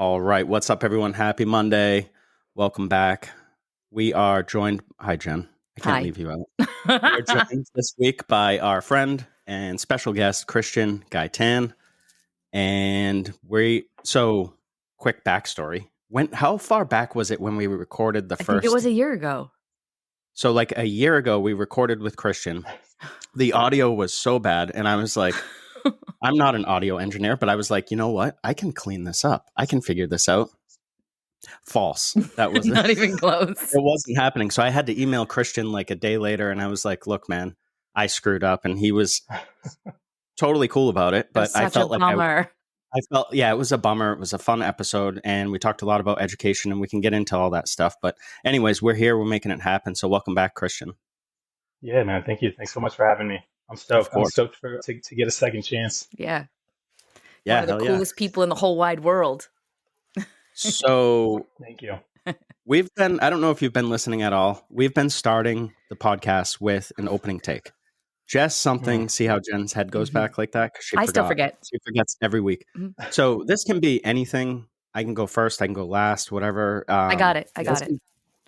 All right. What's up, everyone? Happy Monday. Welcome back. We are joined. Hi, Jen. I can't Hi. leave you out. We are joined this week by our friend and special guest, Christian Gaytan. And quick backstory. How far back was it when we recorded the I first? think it was a year ago. So like a year ago, we recorded with Christian. The audio was so bad. And I was like, I'm not an audio engineer, but I was like, you know what? I can clean this up. I can figure this out. False. That was Not even close. It wasn't happening. So I had to email Christian like a day later, and I was like, look, man, I screwed up. And he was totally cool about it. But I felt like it was a bummer. It was a fun episode, and we talked a lot about education, and we can get into all that stuff. But anyways, we're here. We're making it happen. So welcome back, Christian. Yeah, man. Thank you. Thanks so much for having me. I'm stoked. I'm stoked to get a second chance. Yeah. Yeah. One of the coolest people in the whole wide world. So thank you. I don't know if you've been listening at all. We've been starting the podcast with an opening take. Just something, see how Jen's head goes back like that? I still forget. She forgets every week. So this can be anything. I can go first. I can go last, whatever. I got it.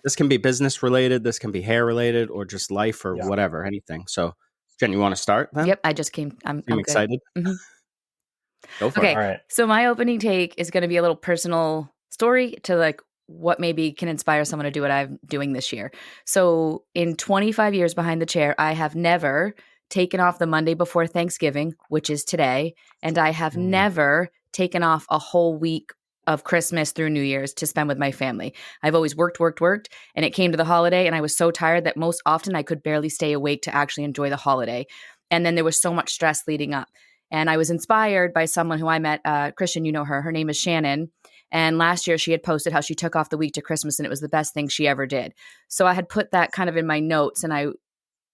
This can be business related. This can be hair related or just life or whatever, anything. So Jen, you want to start then? Yep. I just came. I'm excited. Go for it. Okay. All right. So my opening take is going to be a little personal story to like what maybe can inspire someone to do what I'm doing this year. So in 25 years behind the chair, I have never taken off the Monday before Thanksgiving, which is today. And I have never taken off a whole week of Christmas through New Year's to spend with my family. I've always worked. And it came to the holiday and I was so tired that most often I could barely stay awake to actually enjoy the holiday. And then there was so much stress leading up. And I was inspired by someone who I met, Christian, you know her. Her name is Shannon. And last year she had posted how she took off the week to Christmas and it was the best thing she ever did. So I had put that kind of in my notes and I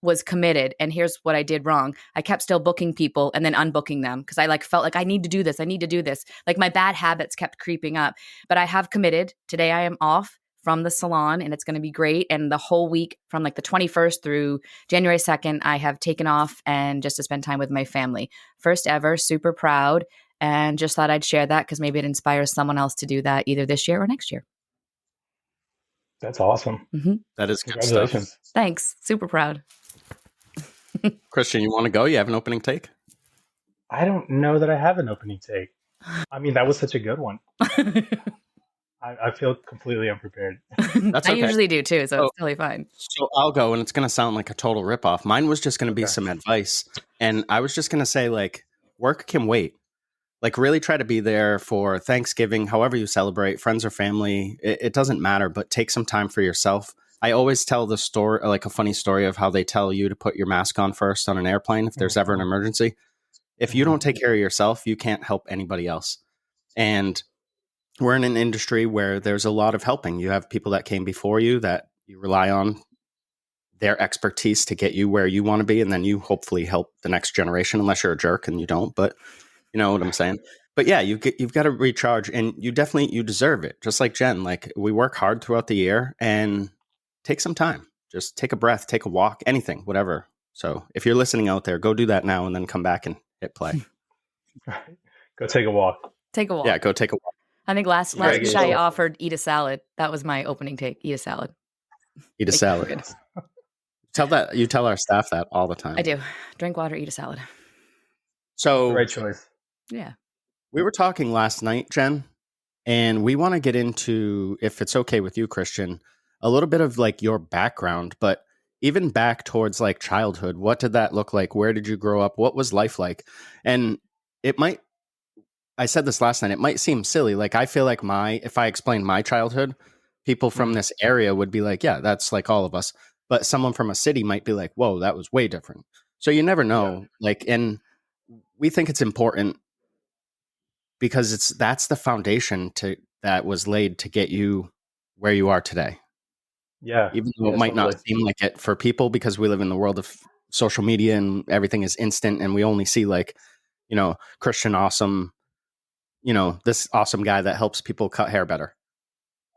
was committed. And here's what I did wrong. I kept still booking people and then unbooking them because I felt like I need to do this. Like my bad habits kept creeping up. But I have committed. Today I am off from the salon and it's going to be great. And the whole week from like the 21st through January 2nd, I have taken off and just to spend time with my family. First ever, super proud. And just thought I'd share that because maybe it inspires someone else to do that either this year or next year. That's awesome. That is good stuff. Thanks. Super proud. Christian, you want to go? You have an opening take? I don't know that I have an opening take. I mean, that was such a good one. I feel completely unprepared. That's okay. I usually do too, so it's totally fine. So I'll go, and it's going to sound like a total ripoff. Mine was just going to be some advice, and I was just going to say, like, work can wait. Like, really try to be there for Thanksgiving, however you celebrate, friends or family. It doesn't matter, but take some time for yourself. I always tell the story, like a funny story of how they tell you to put your mask on first on an airplane if there's ever an emergency. If you don't take care of yourself, you can't help anybody else. And we're in an industry where there's a lot of helping. You have people that came before you that you rely on their expertise to get you where you want to be. And then you hopefully help the next generation, unless you're a jerk and you don't, but you know what I'm saying? But yeah, you've got to recharge and you deserve it. Just like Jen, like we work hard throughout the year and take some time, just take a breath, take a walk, anything, whatever. So if you're listening out there, go do that now and then come back and hit play. Go take a walk. Take a walk. Yeah, go take a walk. I think last week I offered eat a salad. That was my opening take. Eat a salad. Eat a salad. You tell our staff that all the time. I do. Drink water, eat a salad. So right choice. Yeah. We were talking last night, Jen, and we want to get into, if it's okay with you, Christian, a little bit of like your background, but even back towards like childhood. What did that look like? Where did you grow up? What was life like? And I said this last night, it might seem silly. Like I feel like if I explained my childhood, people from this area would be like, yeah, that's like all of us. But someone from a city might be like, whoa, that was way different. So you never know. Like, and we think it's important because that's the foundation that was laid to get you where you are today. Yeah. Even though it might not seem like it for people because we live in the world of social media and everything is instant and we only see like, you know, Christian awesome, you know, this awesome guy that helps people cut hair better.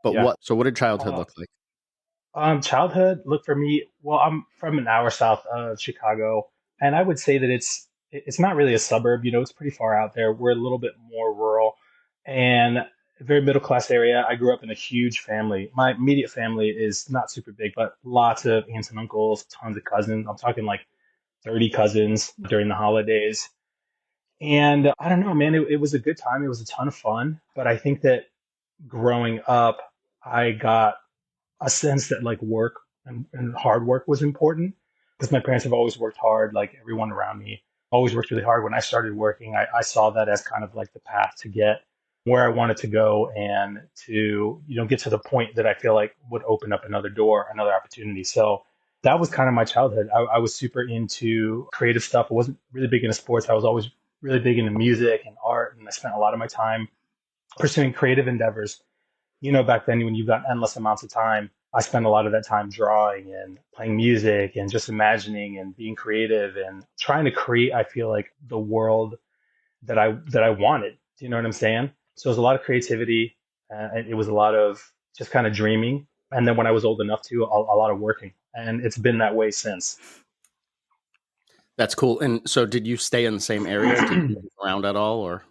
But what did childhood look like? Childhood, look for me. Well, I'm from an hour south of Chicago, and I would say that it's not really a suburb. You know, it's pretty far out there. We're a little bit more rural, and very middle class area. I grew up in a huge family. My immediate family is not super big, but lots of aunts and uncles, tons of cousins. I'm talking like 30 cousins during the holidays. And I don't know, man, it was a good time. It was a ton of fun. But I think that growing up, I got a sense that like work and hard work was important because my parents have always worked hard. Like everyone around me always worked really hard. When I started working, I saw that as kind of like the path to get where I wanted to go and to, get to the point that I feel like would open up another door, another opportunity. So that was kind of my childhood. I was super into creative stuff. I wasn't really big into sports. I was always really big into music and art. And I spent a lot of my time pursuing creative endeavors. Back then when you've got endless amounts of time, I spent a lot of that time drawing and playing music and just imagining and being creative and trying to create, I feel like, the world that I wanted. Do you know what I'm saying? So it was a lot of creativity. And it was a lot of just kind of dreaming. And then when I was old enough to, a lot of working. And it's been that way since. That's cool. And so did you stay in the same area? Did you move around at all, or?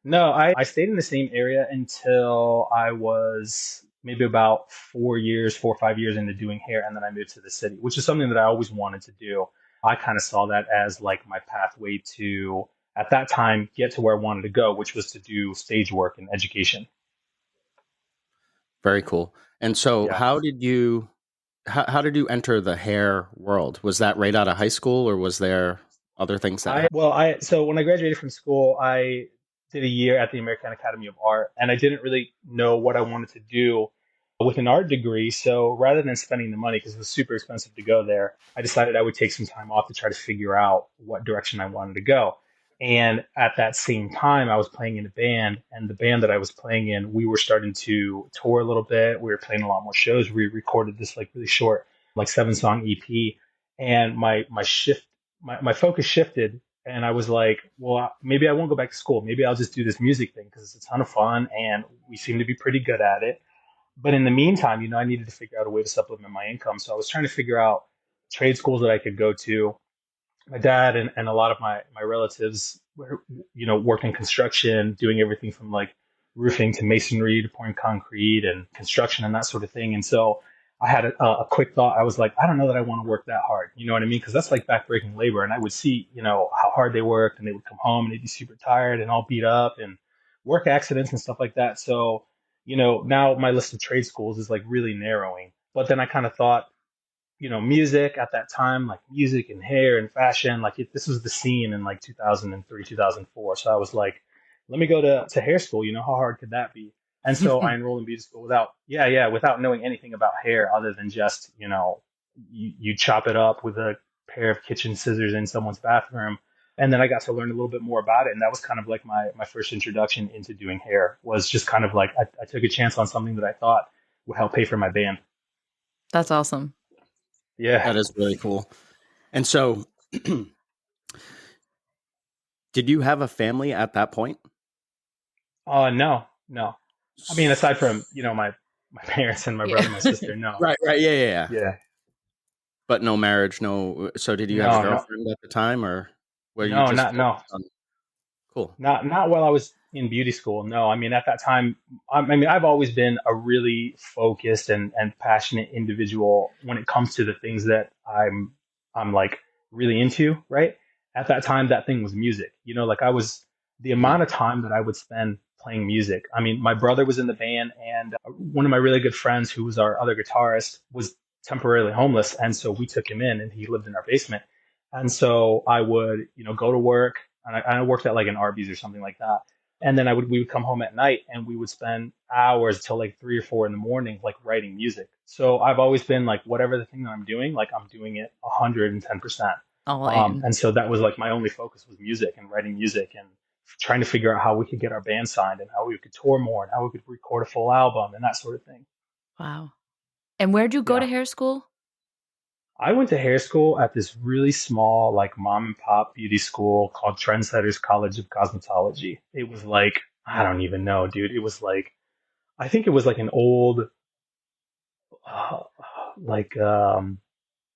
No, I stayed in the same area until I was maybe about 4 years, 4 or 5 years into doing hair. And then I moved to the city, which is something that I always wanted to do. I kind of saw that as like my pathway to, at that time, get to where I wanted to go, which was to do stage work and education. Very cool. And so Yeah. how did you enter the hair world? Was that right out of high school, or was there other things that So when I graduated from school, I did a year at the American Academy of Art, and I didn't really know what I wanted to do with an art degree. So rather than spending the money, because it was super expensive to go there, I decided I would take some time off to try to figure out what direction I wanted to go. And at that same time, I was playing in a band, and the band that I was playing in, we were starting to tour a little bit. We were playing a lot more shows. We recorded this like really short, like 7 song EP, and my focus shifted, and I was like, well, maybe I won't go back to school. Maybe I'll just do this music thing because it's a ton of fun and we seem to be pretty good at it. But in the meantime, I needed to figure out a way to supplement my income. So I was trying to figure out trade schools that I could go to. My dad and a lot of my relatives were, worked in construction, doing everything from like roofing to masonry to pouring concrete and construction and that sort of thing. And so I had a quick thought. I was like, I don't know that I want to work that hard. You know what I mean? Because that's like backbreaking labor. And I would see, how hard they worked, and they would come home and they'd be super tired and all beat up and work accidents and stuff like that. So, now my list of trade schools is like really narrowing. But then I kind of thought, music at that time, like music and hair and fashion, like this was the scene in like 2003, 2004. So I was like, let me go to hair school. How hard could that be? And so I enrolled in beauty school without knowing anything about hair other than just, you chop it up with a pair of kitchen scissors in someone's bathroom. And then I got to learn a little bit more about it. And that was kind of like my first introduction into doing hair, was just kind of like, I took a chance on something that I thought would help pay for my band. That's awesome. Yeah. That is really cool. And so did you have a family at that point? No. I mean, aside from, my parents and my brother and my sister, no. Right. Yeah. Yeah. But no marriage, no. So did you have a No. girlfriend at the time, or were you No, just no. Cool. Not while I was in beauty school. No, I mean, at that time, I've always been a really focused and passionate individual when it comes to the things that I'm like really into, right? At that time, that thing was music. Like I was, the amount of time that I would spend playing music. I mean, my brother was in the band, and one of my really good friends, who was our other guitarist, was temporarily homeless, and so we took him in, and he lived in our basement. And so I would, go to work, and I worked at like an Arby's or something like that. And then we would come home at night, and we would spend hours till like 3 or 4 in the morning, like writing music. So I've always been like, whatever the thing that I'm doing, like I'm doing it 110%. All in. And so that was like my only focus, was music and writing music and trying to figure out how we could get our band signed and how we could tour more and how we could record a full album and that sort of thing. Wow. And where'd you go to Yeah. hair school? I went to hair school at this really small, like mom and pop beauty school called Trendsetters College of Cosmetology. It was like, I don't even know, dude. It was like, I think it was like an old, uh, like,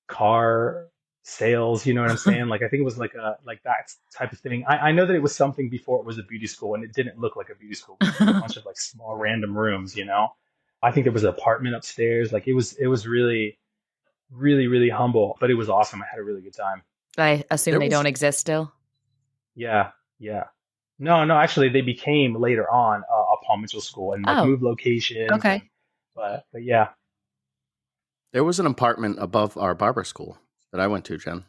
car. sales, you know what I'm saying? Like I think it was like that type of thing. I know that it was something before it was a beauty school, and it didn't look like a beauty school because it was a bunch of like small random rooms, you know. I think there was an apartment upstairs. Like it was really humble, but it was awesome. I had a really good time. I assume There they was don't exist still. Yeah, yeah. No, actually, they became later on a Paul Mitchell school and like Oh, moved locations okay. and but yeah, there was an apartment above our barber school that I went to, Jen.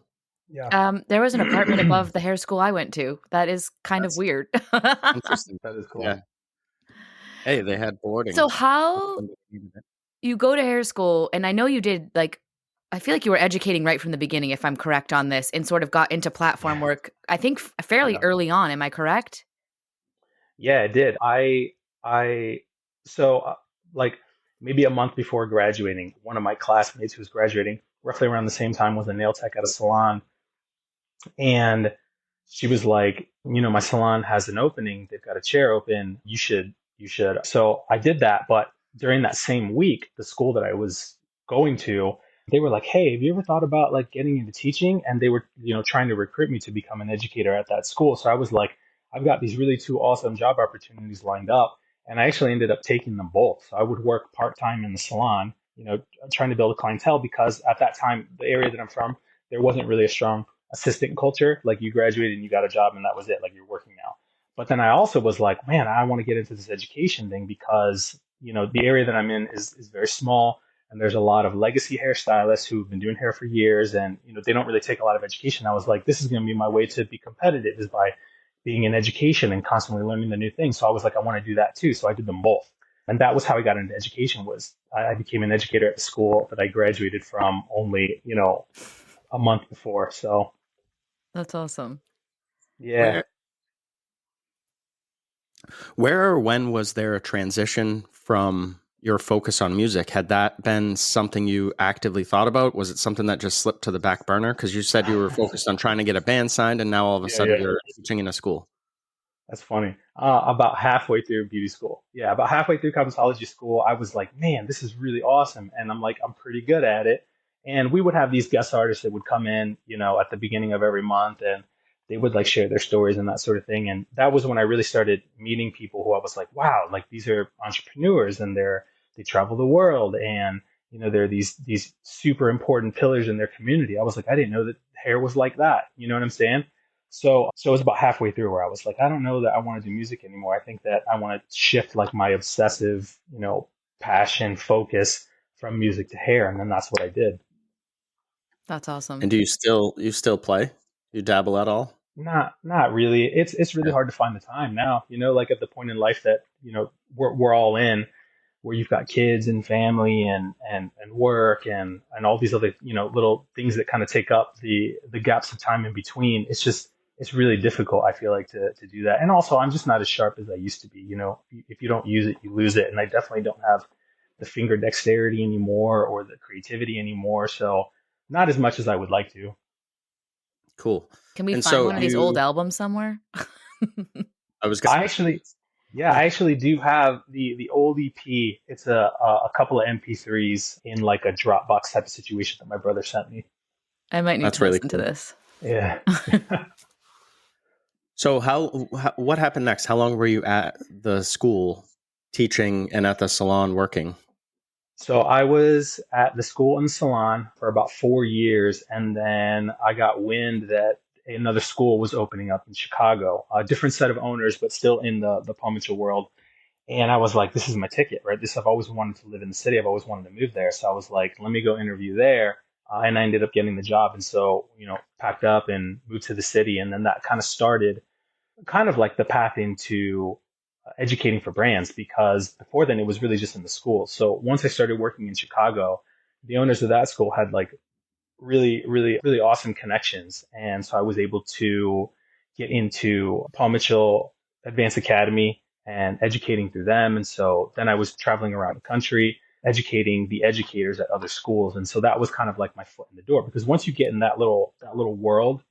yeah. There was an apartment above the hair school I went to. That is kind of That's weird. interesting. That is cool. Yeah. Hey, they had boarding. So how you go to hair school, and I know you did like I feel like you were educating right from the beginning, if I'm correct on this, and sort of got into platform Yeah, work, I think fairly yeah. early on. Am I correct? Yeah, it did. I so like maybe a month before graduating, one of my classmates who was graduating roughly around the same time was a nail tech at a salon, and she was like, my salon has an opening. They've got a chair open. You should. So I did that. But during that same week, the school that I was going to, they were like, hey, have you ever thought about like getting into teaching? And they were, trying to recruit me to become an educator at that school. So I was like, I've got these really two awesome job opportunities lined up. And I actually ended up taking them both. So I would work part time in the salon, trying to build a clientele because at that time, the area that I'm from, there wasn't really a strong assistant culture. Like you graduated and you got a job and that was it. Like you're working now. But then I also was like, man, I want to get into this education thing because, the area that I'm in is very small and there's a lot of legacy hairstylists who've been doing hair for years and, they don't really take a lot of education. I was like, this is going to be my way to be competitive is by being in education and constantly learning the new things. So I was like, I want to do that too. So I did them both. And that was how I got into education was I became an educator at the school that I graduated from only, a month before. So That's awesome. yeah. Where, where or when was there a transition from your focus on music? Had that been something you actively thought about? Was it something that just slipped to the back burner? Because you said you were focused on trying to get a band signed, and now all of a Yeah, sudden yeah. you're teaching in a school. That's funny. About halfway through beauty school. Yeah, about halfway through cosmetology school, I was like, man, this is really awesome. And I'm like, I'm pretty good at it. And we would have these guest artists that would come in, at the beginning of every month and they would like share their stories and that sort of thing. And that was when I really started meeting people who I was like, wow, like these are entrepreneurs and they travel the world and they're these super important pillars in their community. I was like, I didn't know that hair was like that. You know what I'm saying? So it was about halfway through where I was like, I don't know that I want to do music anymore. I think that I want to shift like my obsessive, passion, focus from music to hair. And then that's what I did. That's awesome. And do you still play? You dabble at all? Not really. It's really Yeah. hard to find the time now, like at the point in life that, we're all in where you've got kids and family and work and all these other little things that kind of take up the gaps of time in between. It's really difficult, I feel like, to do that. And also I'm just not as sharp as I used to be. If you don't use it you lose it, and I definitely don't have the finger dexterity anymore or the creativity anymore, so not as much as I would like to. Cool. Can we And find so one of these old albums somewhere? I was I gonna actually Yeah, I actually do have the old EP. It's a couple of MP3s in like a Dropbox type of situation that my brother sent me. I might need That's to really listen to cool. this. Yeah. So what happened next? How long were you at the school teaching and at the salon working? So I was at the school and salon for about 4 years, and then I got wind that another school was opening up in Chicago, a different set of owners, but still in the Palm Mitchell world. And I was like, this is my ticket, right? I've always wanted to live in the city. I've always wanted to move there. So I was like, let me go interview there. And I ended up getting the job. And so, packed up and moved to the city. And then that kind of started kind of like the path into educating for brands because before then it was really just in the school. So once I started working in Chicago, the owners of that school had like really, really, really awesome connections. And so I was able to get into Paul Mitchell Advanced Academy and educating through them. And so then I was traveling around the country, educating the educators at other schools. And so that was kind of like my foot in the door because once you get in that little world,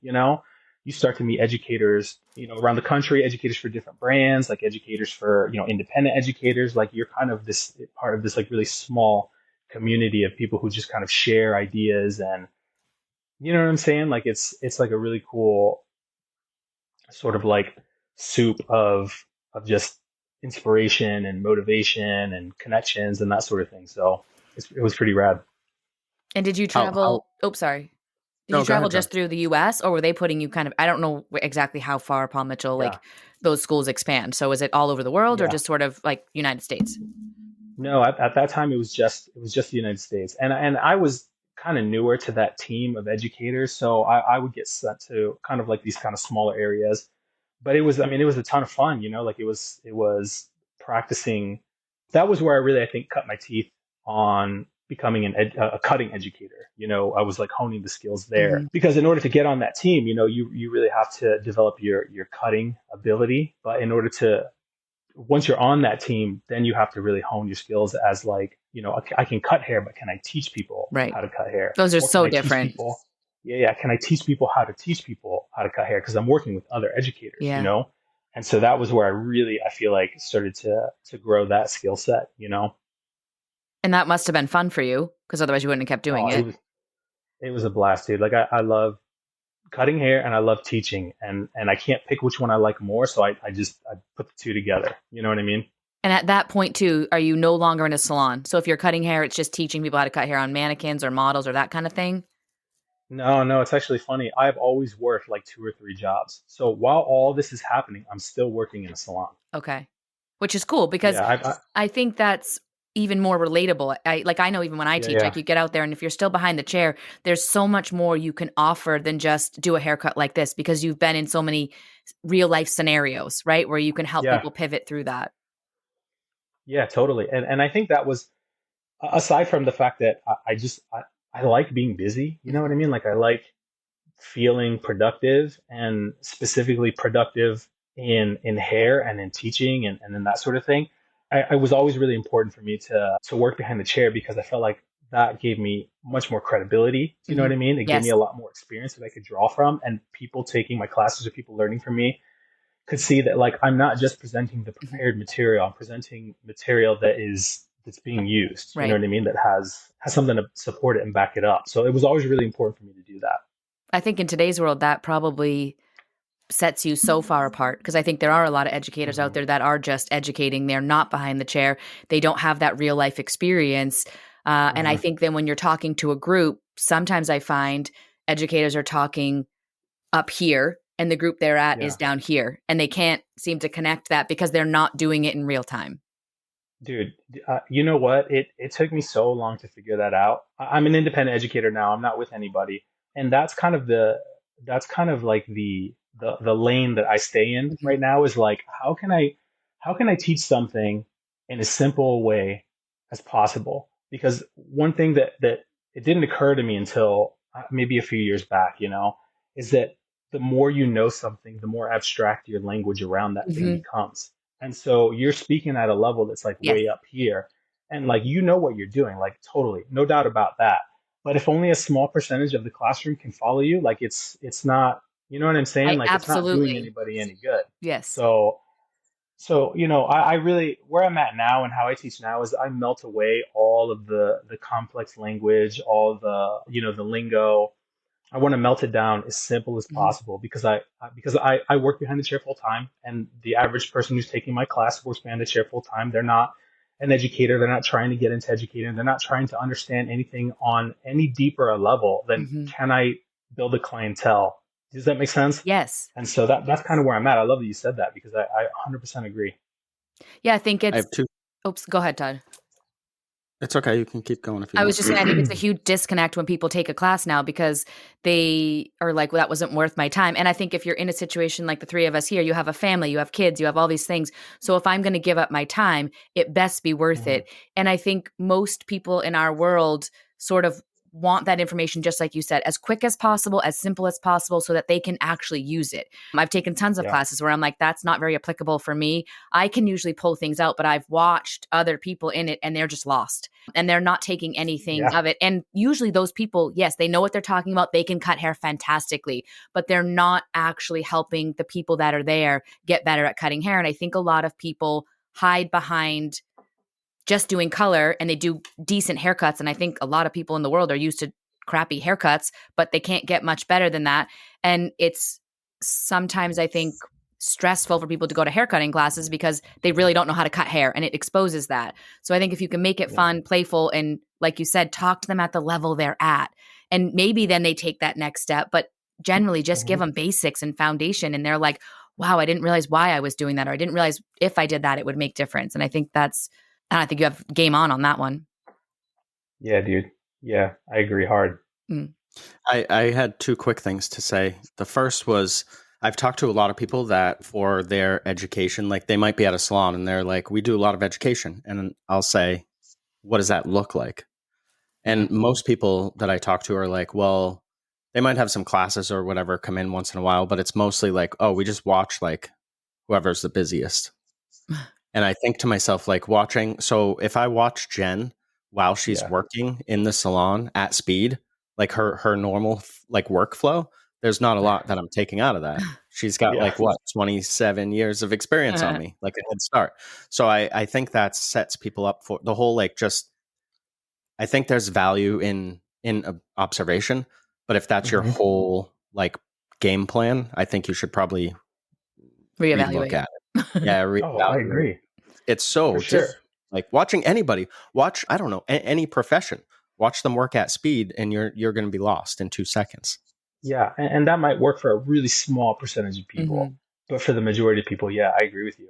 you start to meet educators, around the country, educators for different brands, like educators for, independent educators. Like you're kind of this part of this like really small community of people who just kind of share ideas and you know what I'm saying? Like it's like a really cool sort of like soup of just inspiration and motivation and connections and that sort of thing. So it was pretty rad. And did you How travel? Oh, sorry. Did you no, go travel ahead, John. just through the US, or were they putting you kind of, I don't know exactly how far Paul Mitchell, Yeah. like those schools expand. So is it all over the world or Yeah. just sort of like United States? No, at that time it was just the United States, and I was kind of newer to that team of educators, so I would get sent to kind of like these kind of smaller areas, but it was, I mean, it was a ton of fun, you know, like it was practicing. That was where I really, I think, cut my teeth on becoming a cutting educator. You know, I was like honing the skills there Hmm. because in order to get on that team, you know, you really have to develop your cutting ability, but in order to once you're on that team, then you have to really hone your skills as like, you know, I can cut hair, but can I teach people Right. how to cut hair? Those are Or can so I teach different. people? Yeah, yeah. Can I teach people how to teach people how to cut hair? Because I'm working with other educators, you Yeah. know? And so that was where I really, I feel like started to grow that skill set, you know? And that must have been fun for you because otherwise you wouldn't have kept doing Oh, it. it was a blast, dude. Like I love cutting hair and I love teaching and I can't pick which one I like more. So I put the two together. You know what I mean? And at that point too, are you no longer in a salon? So if you're cutting hair, it's just teaching people how to cut hair on mannequins or models or that kind of thing? No, no, it's actually funny. I've always worked like two or three jobs. So while all this is happening, I'm still working in a salon. Okay. Which is cool because Yeah, I think that's even more relatable. I know even when I yeah, teach, yeah, like you get out there and if you're still behind the chair, there's so much more you can offer than just do a haircut like this because you've been in so many real life scenarios, right? Where you can help yeah, people pivot through that. yeah, totally. And I think that was aside from the fact that I like being busy. You know what I Mhm. mean? Like I like feeling productive and specifically productive in hair and in teaching and in that sort of thing. I was always really important for me to work behind the chair because I felt like that gave me much more credibility. Do you know what Mhm. I mean? It gave me Yes. a lot more experience that I could draw from, and people taking my classes or people learning from me could see that like I'm not just presenting the Mhm. prepared material, I'm presenting material that's being used. You know Right. what I mean? That has something to support it and back it up. So it was always really important for me to do that. I think in today's world, that probably sets you so far apart because I think there are a lot of educators out Hmm. there that are just educating. They're not behind the chair. They don't have that real life experience. And I Hmm. think then when you're talking to a group, sometimes I find educators are talking up here and the group they're at is Yeah. down here. And they can't seem to connect that because they're not doing it in real time. Dude, you know what? It took me so long to figure that out. I'm an independent educator now. I'm not with anybody, and that's kind of like the lane that I stay in Mhm. right now is like how can I teach something in a simple way as possible? Because one thing that it didn't occur to me until maybe a few years back, you know, is that the more you know something, the more abstract your language around that thing Mhm. becomes. And so you're speaking at a level that's like Yes, way up here. And like you know what you're doing, like totally, no doubt about that. But if only a small percentage of the classroom can follow you, like it's not, you know what I'm saying? I Like it's not doing absolutely. anybody any good. Yes. So you know, I really where I'm at now and how I teach now is I melt away all of the complex language, all the, you know, the lingo. I want to melt it down as simple as Mhm. possible because I work behind the chair full time, and the average person who's taking my class works behind the chair full time. They're not an educator. They're not trying to get into educating. They're not trying to understand anything on any deeper a level than Mhm. can I build a clientele. Does that make sense? Yes. And so that's kind of where I'm at. I love that you said that because I 100% agree. Yeah, I think I it's have two. oops, go ahead, Todd. It's okay. You can keep going if you I was want. just saying, I think it's a huge disconnect when people take a class now because they are like, well, that wasn't worth my time. And I think if you're in a situation like the three of us here, you have a family, you have kids, you have all these things. So if I'm going to give up my time, it best be worth Mhm. it. And I think most people in our world sort of want that information, just like you said, as quick as possible, as simple as possible, so that they can actually use it. I've taken tons of Yeah. classes where I'm like, that's not very applicable for me. I can usually pull things out, but I've watched other people in it and they're just lost and they're not taking anything Yeah. of it. And usually those people, yes, they know what they're talking about. They can cut hair fantastically, but they're not actually helping the people that are there get better at cutting hair. And I think a lot of people hide behind just doing color and they do decent haircuts. And I think a lot of people in the world are used to crappy haircuts, but they can't get much better than that. And it's sometimes, I think, stressful for people to go to haircutting classes because they really don't know how to cut hair, and it exposes that. So I think if you can make it fun, playful, and like you said, talk to them at the level they're at, and maybe then they take that next step. But generally just give them basics and foundation, and they're like, wow, I didn't realize why I was doing that, or I didn't realize if I did that, it would make difference. And I think I think you have game on that one. Yeah, dude. Yeah, I agree hard. I had two quick things to say. The first was, I've talked to a lot of people that for their education, like they might be at a salon and they're like, we do a lot of education. And I'll say, what does that look like? And most people that I talk to are like, well, they might have some classes or whatever come in once in a while, but it's mostly like, oh, we just watch like whoever's the busiest. And I think to myself, like so if I watch Jen while she's working in the salon at speed, like her normal like workflow, there's not a lot that I'm taking out of that. She's got 27 years of experience on me, like a head start. So I think that sets people up for the whole, like, just, I think there's value in observation, but if that's your whole like game plan, I think you should probably reevaluate. Look at it. Yeah, I agree. It's so like watching anybody watch, I don't know, any profession, watch them work at speed, and you're going to be lost in 2 seconds. Yeah, and that might work for a really small percentage of people, but for the majority of people, yeah, I agree with you.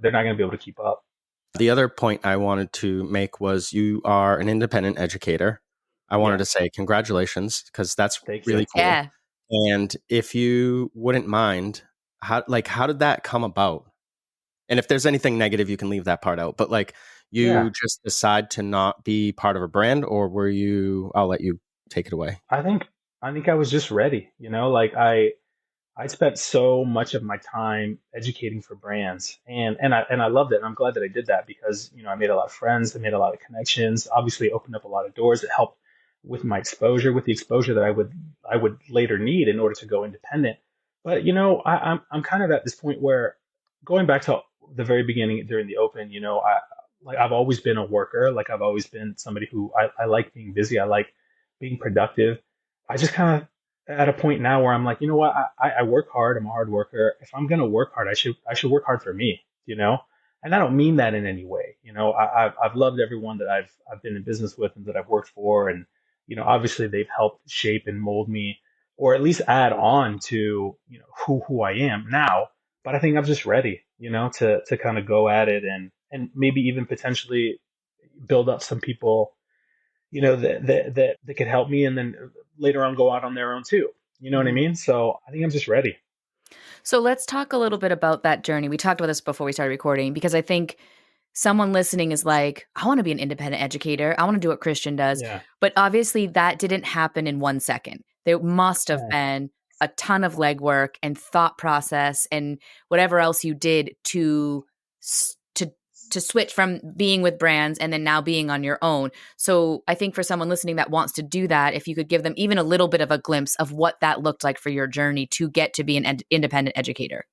They're not going to be able to keep up. The other point I wanted to make was, you are an independent educator. I wanted to say congratulations, because that's really cool. Yeah. And if you wouldn't mind, how did that come about? And if there's anything negative, you can leave that part out. But like, you just decide to not be part of a brand, or were you? I'll let you take it away. I think I was just ready. Like I spent so much of my time educating for brands, and I loved it. And I'm glad that I did that, because I made a lot of friends, I made a lot of connections. Obviously, opened up a lot of doors. It helped with my exposure, with the exposure that I would later need in order to go independent. But I'm kind of at this point where, going back to the very beginning during the open, I've always been a worker. Like, I've always been somebody who I like being busy. I like being productive. I just kind of at a point now where I'm like, you know what, I work hard. I'm a hard worker. If I'm gonna work hard, I should work hard for me. And I don't mean that in any way. I've loved everyone that I've been in business with and that I've worked for, and obviously they've helped shape and mold me, or at least add on to who I am now. But I think I'm just ready, to kind of go at it, and maybe even potentially build up some people, that could help me, and then later on go out on their own too. You know what I mean? So I think I'm just ready. So let's talk a little bit about that journey. We talked about this before we started recording, because I think someone listening is like, I want to be an independent educator. I want to do what Christian does. Yeah. But obviously that didn't happen in 1 second. There must have been a ton of legwork and thought process and whatever else you did to switch from being with brands and then now being on your own. So I think for someone listening that wants to do that, if you could give them even a little bit of a glimpse of what that looked like for your journey to get to be an independent educator.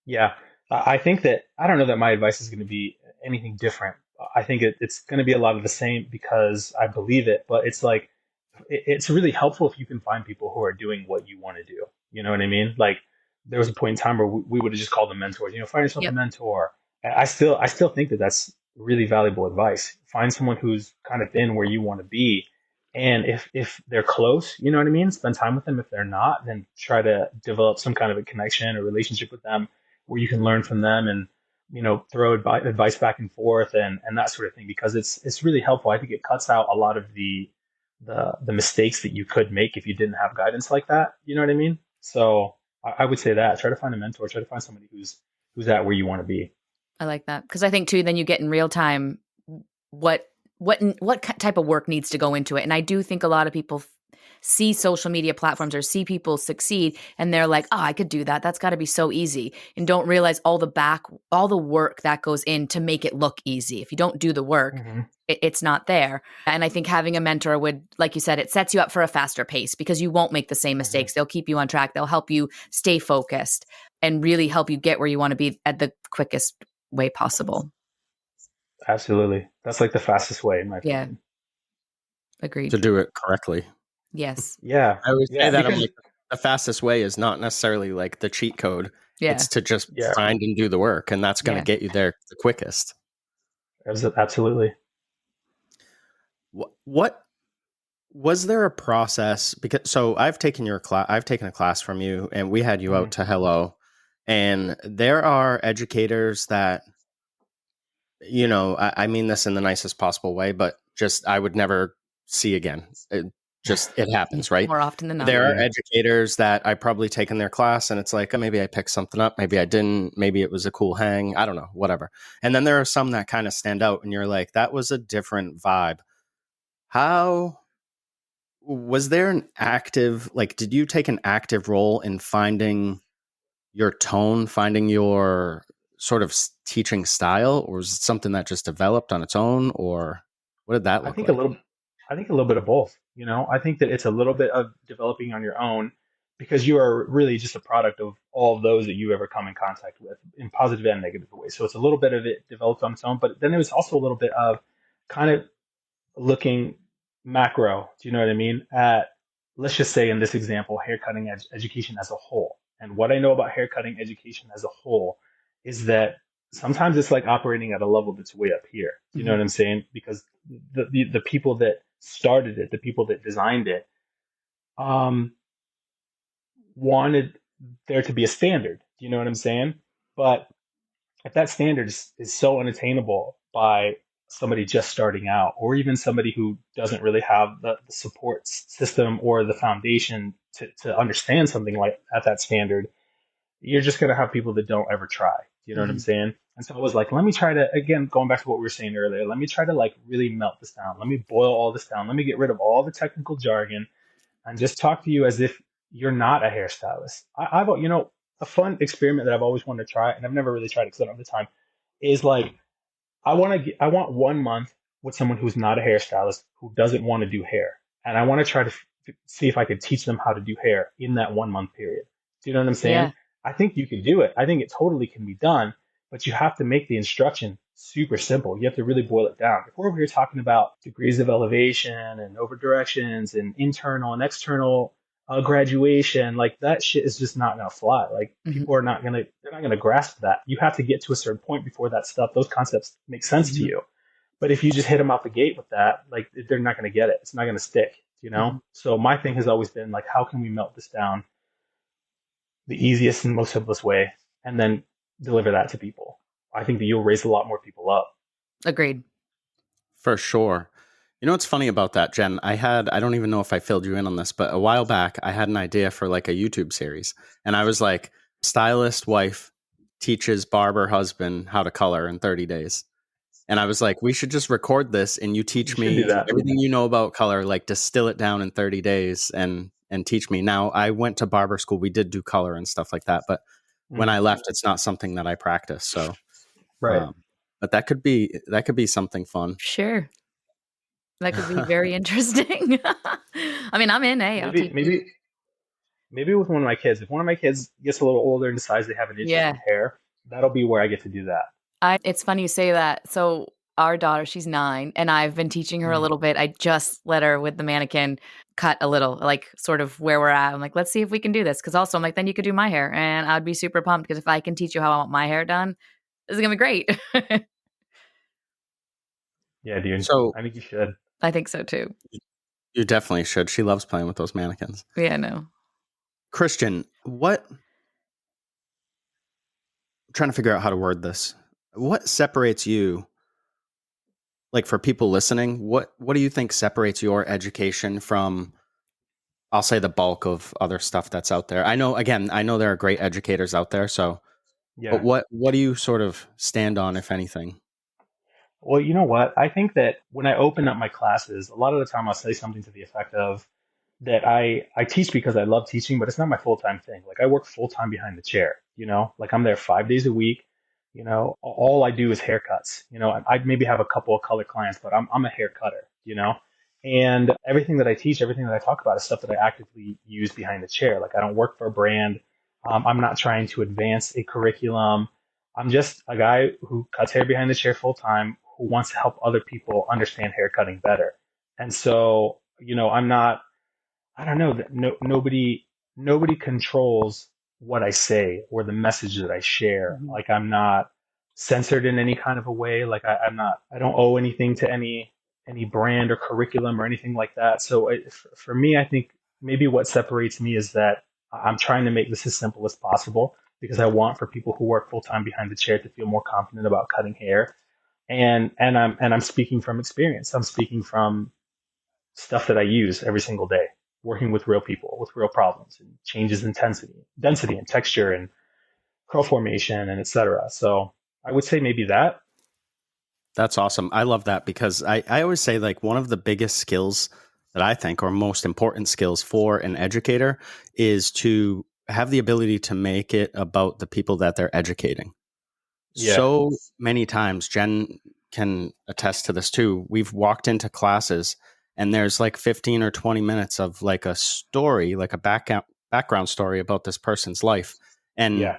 Yeah. I think that, I don't know that my advice is going to be anything different. I think it's going to be a lot of the same, because I believe it, but it's like, it's really helpful if you can find people who are doing what you want to do. You know what I mean? Like, there was a point in time where we would have just called them mentors, find yourself a mentor. I still think that that's really valuable advice. Find someone who's kind of been where you want to be. And if they're close, you know what I mean? Spend time with them. If they're not, then try to develop some kind of a connection or relationship with them where you can learn from them, and, throw advice back and forth, and that sort of thing, because it's really helpful. I think it cuts out a lot of the mistakes that you could make if you didn't have guidance like that. You know what I mean? So I would say that try to find a mentor, try to find somebody who's at where you want to be. I like that, because I think too, then you get in real time what type of work needs to go into it. And I do think a lot of people see social media platforms or see people succeed and they're like, oh, I could do that. That's got to be so easy. And don't realize all the work that goes in to make it look easy. If you don't do the work, it's not there. And I think having a mentor would, like you said, it sets you up for a faster pace, because you won't make the same mistakes. They'll keep you on track. They'll help you stay focused and really help you get where you want to be at the quickest way possible. Absolutely. That's like the fastest way, in my opinion. Agreed. To do it correctly. Yes. Yeah, I always say yeah, that I'm because like, the fastest way is not necessarily like the cheat code. Yeah. It's to just yeah, grind and do the work, and that's going to Yeah. get you there the quickest. absolutely. What was there a process? Because so I've taken a class from you, and we had you Hmm. out to Hello, and there are educators that, I mean this in the nicest possible way, but just I would never see again. It happens, right? More often than not. There are Yeah, educators that I probably taken their class and it's like, oh, maybe I picked something up, maybe I didn't, maybe it was a cool hang, I don't know, whatever. And then there are some that kind of stand out and you're like, that was a different vibe. How was there an active, like, did you take an active role in finding your tone, finding your sort of teaching style, or was it something that just developed on its own, or what did that I look think a like? little, I think a little bit of both. I think that it's a little bit of developing on your own because you are really just a product of all of those that you ever come in contact with in positive and negative ways. So it's a little bit of it developed on its own, but then it was also a little bit of kind of looking macro, do you know what I mean? At, let's just say in this example, haircutting education as a whole. And what I know about haircutting education as a whole is that sometimes it's like operating at a level that's way up here. Do you know Hmm. what I'm saying? Because the people that started it, the people that designed it, um, wanted there to be a standard. Do you know what I'm saying? But if that standard is so unattainable by somebody just starting out, or even somebody who doesn't really have the support system or the foundation to understand something like at that standard, you're just going to have people that don't ever try. You know what I'm Hmm. saying? And so I was like, let me try to, again, going back to what we were saying earlier, let me try to like really melt this down. Let me boil all this down. Let me get rid of all the technical jargon and just talk to you as if you're not a hairstylist. A fun experiment that I've always wanted to try, and I've never really tried it because I don't have the time, is like I want 1 month with someone who's not a hairstylist who doesn't want to do hair, and I want to try to see if I could teach them how to do hair in that 1 month period. Do you know what I'm saying? Yeah. I think you can do it. I think it totally can be done, but you have to make the instruction super simple. You have to really boil it down. If we're over here talking about degrees of elevation and over directions and internal and external graduation, like that shit is just not gonna fly. Like Hmm. people are not gonna, they're not gonna grasp that. You have to get to a certain point before that stuff, those concepts make sense to Hmm. you. But if you just hit them out the gate with that, like they're not gonna get it. It's not gonna stick, you know? Hmm. So my thing has always been like, how can we melt this down the easiest and most simplest way and then deliver that to people? I think that you'll raise a lot more people up. Agreed. For sure. You know what's funny about that, Jen? I don't even know if I filled you in on this, but a while back, I had an idea for like a YouTube series. And I was like, stylist wife teaches barber husband how to color in 30 days. And I was like, we should just record this and you You teach should do me that. everything you know about color, like distill it down in 30 days and teach me. Now, I went to barber school. We did do color and stuff like that, but when Mm, I left, it's not something that I practice. So, right. um, but that could be something fun. Sure. That could be very interesting. I mean, I'm in, hey, I'll maybe, teach you. maybe, maybe with one of my kids. If one of my kids gets a little older and decides they have an interest in Yeah. hair, that'll be where I get to do that. It's funny you say that. So our daughter, she's 9, and I've been teaching her a Mm. little bit. I just let her with the mannequin cut a little, like sort of where we're at. I'm like, let's see if we can do this. Cause also I'm like, then you could do my hair. And I'd be super pumped because if I can teach you how I want my hair done, this is gonna be great. Yeah, dude. So I think you should. I think so too. you definitely should. She loves playing with those mannequins. Yeah, no. Christian, I'm trying to figure out how to word this. What separates you, like for people listening, what do you think separates your education from, I'll say, the bulk of other stuff that's out there? I know there are great educators out there, so but Yeah. what do you sort of stand on, if anything? Well, you know what? I think that when I open up my classes, a lot of the time I'll say something to the effect of that I teach because I love teaching, but it's not my full-time thing. Like I work full-time behind the chair, like I'm there 5 days a week. All I do is haircuts. I'd maybe have a couple of color clients, but I'm a hair cutter. And everything that I teach, everything that I talk about is stuff that I actively use behind the chair. Like I don't work for a brand. I'm not trying to advance a curriculum. I'm just a guy who cuts hair behind the chair full time, who wants to help other people understand hair cutting better. And so, I'm not I don't know that nobody controls what I say or the message that I share. Mhm. Like I'm not censored in any kind of a way. Like I'm not. I don't owe anything to any brand or curriculum or anything like that. So for me, I think maybe what separates me is that I'm trying to make this as simple as possible because I want for people who work full time behind the chair to feel more confident about cutting hair. And I'm speaking from experience. I'm speaking from stuff that I use every single day, working with real people, with real problems, and changes in density and texture and curl formation and etc. So I would say maybe that. That's awesome. I love that because I always say like one of the biggest skills that I think or most important skills for an educator is to have the ability to make it about the people that they're educating. Yeah, So many times, Jen can attest to this too. We've walked into classes and there's like 15 or 20 minutes of like a story, like a background story about this person's life. And yeah,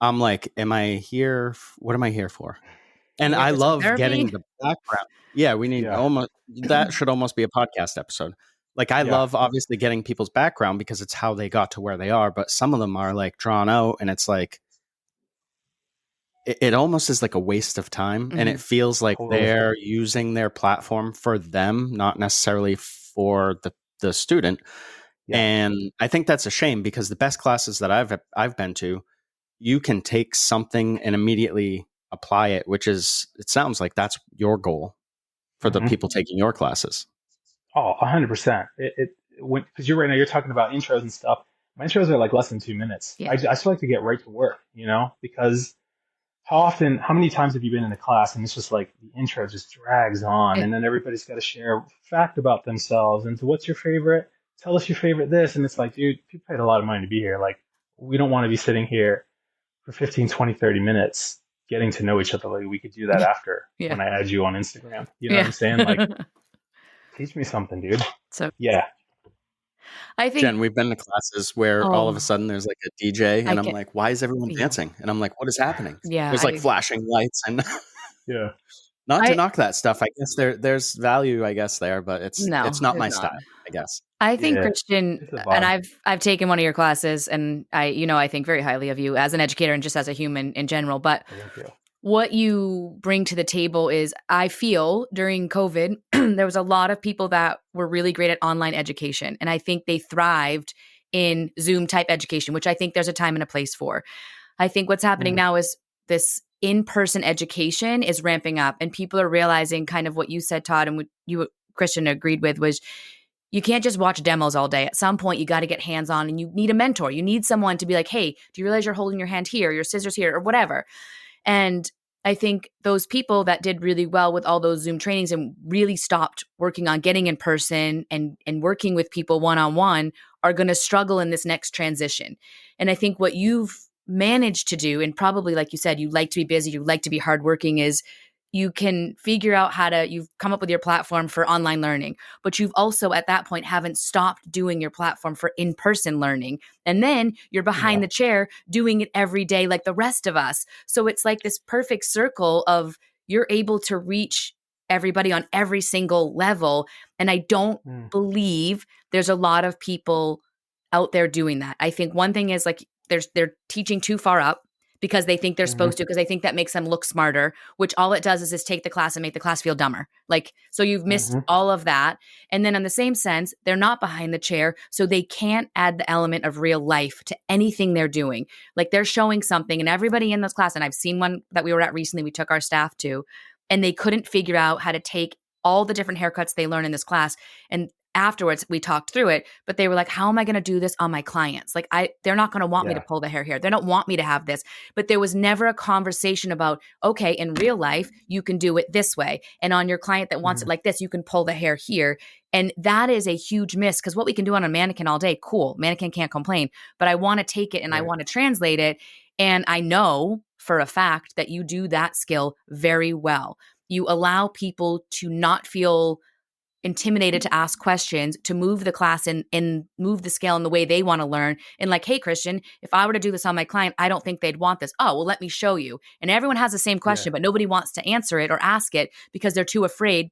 I'm like, am I here? What am I here for? You And hear I physical love therapy? getting the background. Yeah, we need yeah, almost that should almost be a podcast episode. Like I yeah. love obviously getting people's background because it's how they got to where they are, but some of them are like drawn out and it's like it almost is like a waste of time and Mhm. it feels like Totally. they're using their platform for them, not necessarily for the student. Yeah. And I think that's a shame because the best classes that I've been to, you can take something and immediately apply it, which is it sounds like that's your goal for the hmm people taking your classes. Oh, 100%. Because you're right now, you're talking about intros and stuff. My intros are like less than 2 minutes. Yeah. I just like to get right to work, because how many times have you been in a class and it's just like the intro just drags on It and then everybody's got to share a fact about themselves and so what's your favorite? Tell us your favorite this. And it's like, dude, you paid a lot of money to be here. Like, we don't want to be sitting here for 15, 20, 30 minutes getting to know each other. Like, we could do that after yeah. when I add you on Instagram. You know what Yeah. I'm saying? Like, teach me something, dude. So Yeah. I think Jen, we've been to classes where all of a oh, sudden there's like a DJ I and I'm get like, why is everyone yeah. dancing? And I'm like, what is happening? Yeah, There's like flashing lights and Yeah. not to I knock that stuff. I guess there's value, I guess, there, but it's no, not it's my not. style, I guess. I think Yeah. Christian It's a and vibe. I've taken one of your classes and I think very highly of you as an educator and just as a human in general, but Thank you. what you bring to the table is I feel during COVID there was a lot of people that were really great at online education and I think they thrived in Zoom type education, which I think there's a time and a place for. I think what's happening Mm. now is this in-person education is ramping up and people are realizing kind of what you said, Todd, and what you, Christian, agreed with was you can't just watch demos all day. At some point, you got to get hands on and you need a mentor. You need someone to be like, hey, do you realize you're holding your hand here, your scissors here, or whatever? And I think those people that did really well with all those Zoom trainings and really stopped working on getting in person and working with people one on one are going to struggle in this next transition. And I think what you've managed to do, and probably like you said, you like to be busy, you like to be hardworking, is you can figure out you've come up with your platform for online learning, but you've also at that point haven't stopped doing your platform for in-person learning. And then you're behind Yeah. the chair doing it every day like the rest of us. So it's like this perfect circle of you're able to reach everybody on every single level. And I don't Mm. believe there's a lot of people out there doing that. I think one thing is like they're teaching too far up because they think they're supposed hmm to, because they think that makes them look smarter, which all it does is take the class and make the class feel dumber. Like, so you've missed hmm all of that. And then in the same sense, they're not behind the chair. So they can't add the element of real life to anything they're doing. Like they're showing something and everybody in this class, and I've seen one that we were at recently, we took our staff to, and they couldn't figure out how to take all the different haircuts they learn in this class. And afterwards we talked through it, but they were like, how am I going to do this on my clients? Like they're not going to want me to Yeah. pull the hair here. They don't want me to have this. But there was never a conversation about, okay, in real life, you can do it this way. And on your client that wants it Mm. like this, you can pull the hair here. And that is a huge miss because what we can do on a mannequin all day, cool. Mannequin can't complain. But I want to take it and I Right. want to translate it. And I know for a fact that you do that skill very well. You allow people to not feel intimidated to ask questions, to move the class and move the scale in the way they want to learn. And like, hey, Christian, if I were to do this on my client, I don't think they'd want this. Oh, well, let me show you. And everyone has the same Yeah. question, but nobody wants to answer it or ask it because they're too afraid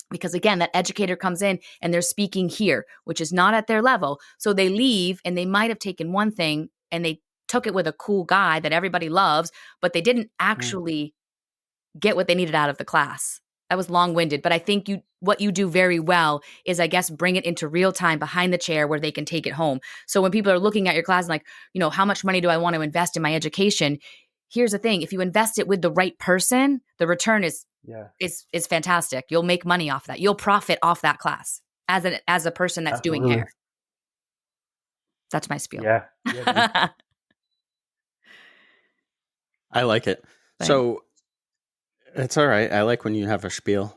Because again, that educator comes in and they're speaking here, which is not at their level. So they leave and they might have taken one thing and they took it with a cool guy that everybody loves, but they didn't actually get what they needed out of the class. That was long-winded, but I think what you do very well is, I guess, bring it into real time behind the chair where they can take it home. So when people are looking at your class and like, how much money do I want to invest in my education? Here's the thing. If you invest it with the right person, the return is fantastic. You'll make money off that. You'll profit off that class as a person that's Absolutely. doing hair. That's my spiel. Yeah. I like it. Thanks. So it's all right. I like when you have a spiel.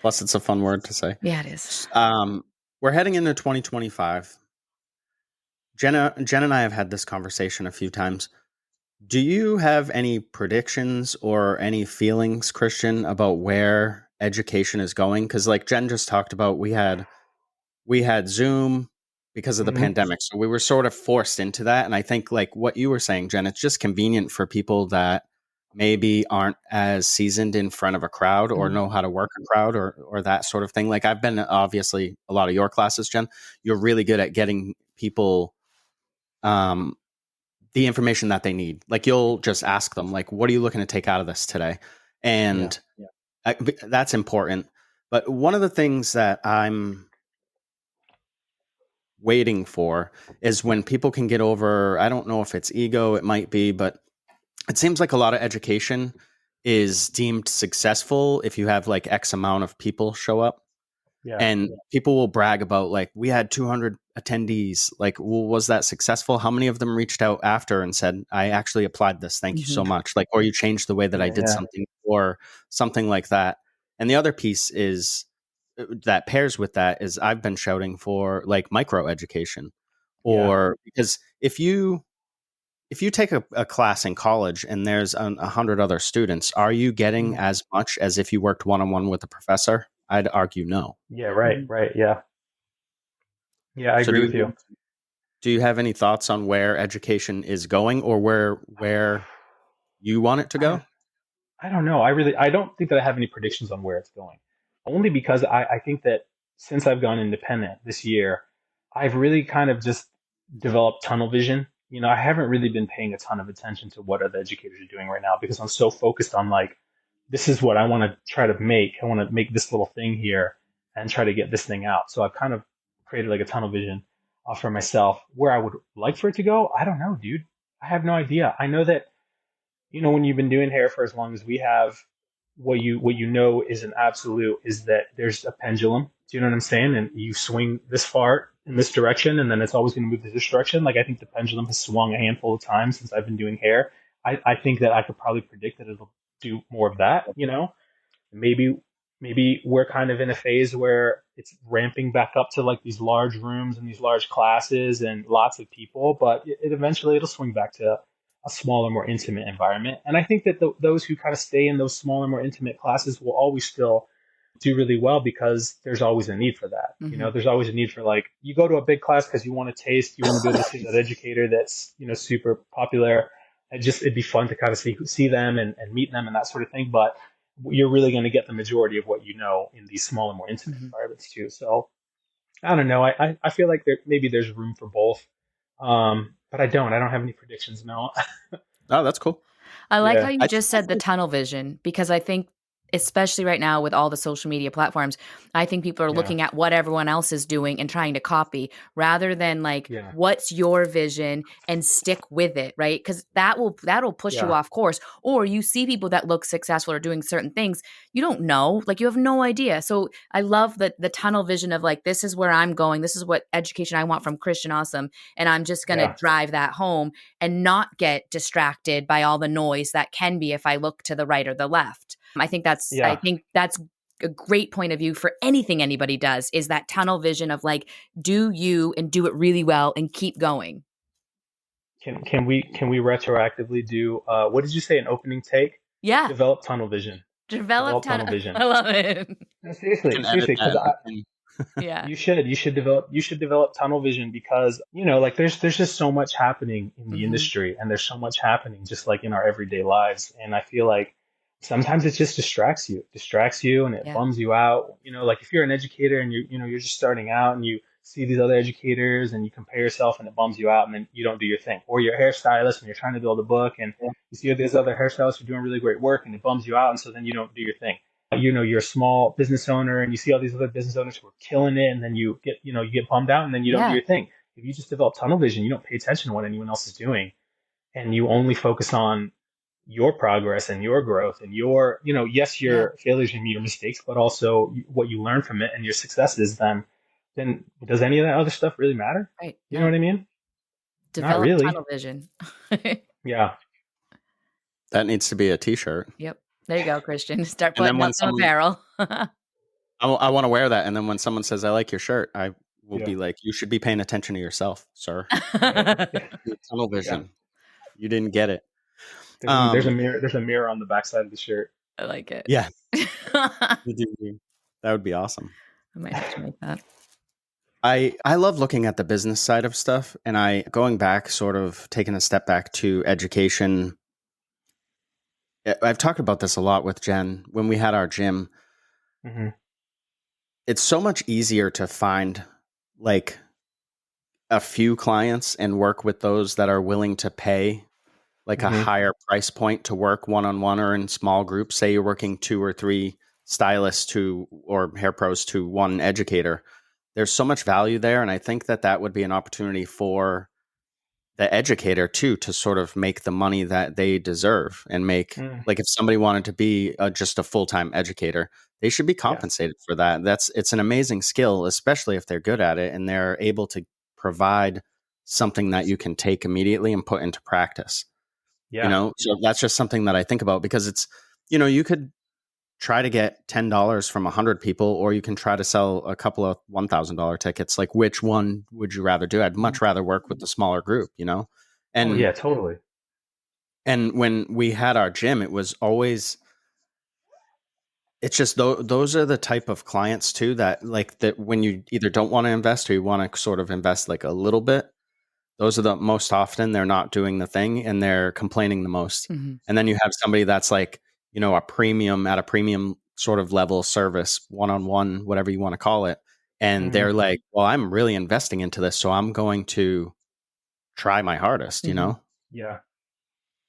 Plus, it's a fun word to say. Yeah, it is. We're heading into 2025. Jen and I have had this conversation a few times. Do you have any predictions or any feelings, Christian, about where education is going? Because like Jen just talked about, we had Zoom because of the pandemic. So we were sort of forced into that. And I think like what you were saying, Jen, it's just convenient for people that maybe aren't as seasoned in front of a crowd or know how to work a crowd or that sort of thing. Like I've been obviously a lot of your classes, Jen, you're really good at getting people the information that they need. Like you'll just ask them, like, what are you looking to take out of this today? And that's important. But one of the things that I'm waiting for is when people can get over, I don't know if it's ego, it might be, but it seems like a lot of education is deemed successful if you have like X amount of people show up. And people will brag about like, we had 200 attendees. Like, well, was that successful? How many of them reached out after and said, I actually applied this. Thank you so much. Like, or you changed the way that I did something or something like that. And the other piece is that pairs with that is I've been shouting for like micro education or because if you take a class in college and there's 100 other students, are you getting as much as if you worked one-on-one with a professor? I'd argue no. Yeah, right. Yeah. Yeah, I agree with you. Do you have any thoughts on where education is going or where you want it to go? I don't know. I don't think that I have any predictions on where it's going. Only because I think that since I've gone independent this year, I've really kind of just developed tunnel vision. I haven't really been paying a ton of attention to what other educators are doing right now because I'm so focused on like, this is what I want to try to make. I want to make this little thing here and try to get this thing out. So I've kind of created like a tunnel vision for myself. Where I would like for it to go, I don't know, dude. I have no idea. I know that, when you've been doing hair for as long as we have, what you know is an absolute is that there's a pendulum. Do you know what I'm saying? And you swing this far in this direction, and then it's always going to move this direction. Like I think the pendulum has swung a handful of times since I've been doing hair. I think that I could probably predict that it'll do more of that. Maybe we're kind of in a phase where it's ramping back up to like these large rooms and these large classes and lots of people, but eventually it'll swing back to a smaller, more intimate environment. And I think that those who kind of stay in those smaller, more intimate classes will always still do really well because there's always a need for that. There's always a need for like, you go to a big class because you want to taste, you want to be able to see that educator that's, super popular. It'd be fun to kind of see them and meet them and that sort of thing. But you're really going to get the majority of what you know in these smaller, more intimate environments too. So I don't know. I feel like maybe there's room for both. But I don't have any predictions. No. Oh, that's cool. I like how you just said the tunnel vision, because I think especially right now with all the social media platforms, I think people are looking at what everyone else is doing and trying to copy rather than like, what's your vision and stick with it, right? Because that'll push you off course. Or you see people that look successful or doing certain things, you don't know, like you have no idea. So I love the tunnel vision of like, this is where I'm going. This is what education I want from Christian Awesome. And I'm just going to drive that home and not get distracted by all the noise that can be if I look to the right or the left. I think that's a great point of view for anything anybody does, is that tunnel vision of like, do you and do it really well and keep going. Can we retroactively do what did you say, an opening take? Yeah. Develop tunnel vision. Develop tunnel vision. I love it. No, seriously, you should develop tunnel vision because like there's just so much happening in the industry, and there's so much happening just like in our everyday lives, and I feel like sometimes it just distracts you and it Yeah. bums you out. Like if you're an educator and you're just starting out and you see these other educators and you compare yourself and it bums you out and then you don't do your thing. Or you're a hairstylist and you're trying to build a book and you see these other hairstylists who are doing really great work and it bums you out. And so then you don't do your thing. You're a small business owner and you see all these other business owners who are killing it and then you get bummed out and then you don't do Yeah. your thing. If you just develop tunnel vision, you don't pay attention to what anyone else is doing and you only focus on your progress and your growth and yes, Yeah. your failures and your mistakes, but also what you learn from it and your successes, then does any of that other stuff really matter? Right. You know No. what I mean? Not Develop really. tunnel vision. Yeah. That needs to be a t-shirt. Yep. There you go, Christian. Start And then putting when out some apparel. I want to wear that. And then when someone says, I like your shirt, I will Yeah. be like, you should be paying attention to yourself, sir. Yeah. Your tunnel vision. You didn't get it. There's a mirror. There's a mirror on the backside of the shirt. I like it. Yeah. That would be awesome. I might have to make that. I love looking at the business side of stuff, and going back, sort of taking a step back to education. I've talked about this a lot with Jen when we had our gym. Mm-hmm. It's so much easier to find like a few clients and work with those that are willing to pay like a higher price point to work one-on-one or in small groups. Say you're working 2 or 3 stylists or hair pros to one educator. There's so much value there. And I think that would be an opportunity for the educator too, to sort of make the money that they deserve and make, like if somebody wanted to be just a full-time educator, they should be compensated for that. It's an amazing skill, especially if they're good at it and they're able to provide something that you can take immediately and put into practice. Yeah. So that's just something that I think about because it's, you could try to get $10 from 100 people, or you can try to sell a couple of $1,000 tickets. Like, which one would you rather do? I'd much rather work with the smaller group, And oh yeah, totally. And when we had our gym, it was always, it's just those are the type of clients too that like that when you either don't want to invest or you want to sort of invest like a little bit. Those are the most often they're not doing the thing and they're complaining the most. Mm-hmm. And then you have somebody that's like, a premium sort of level service, one-on-one, whatever you want to call it. And they're like, well, I'm really investing into this, so I'm going to try my hardest, Yeah.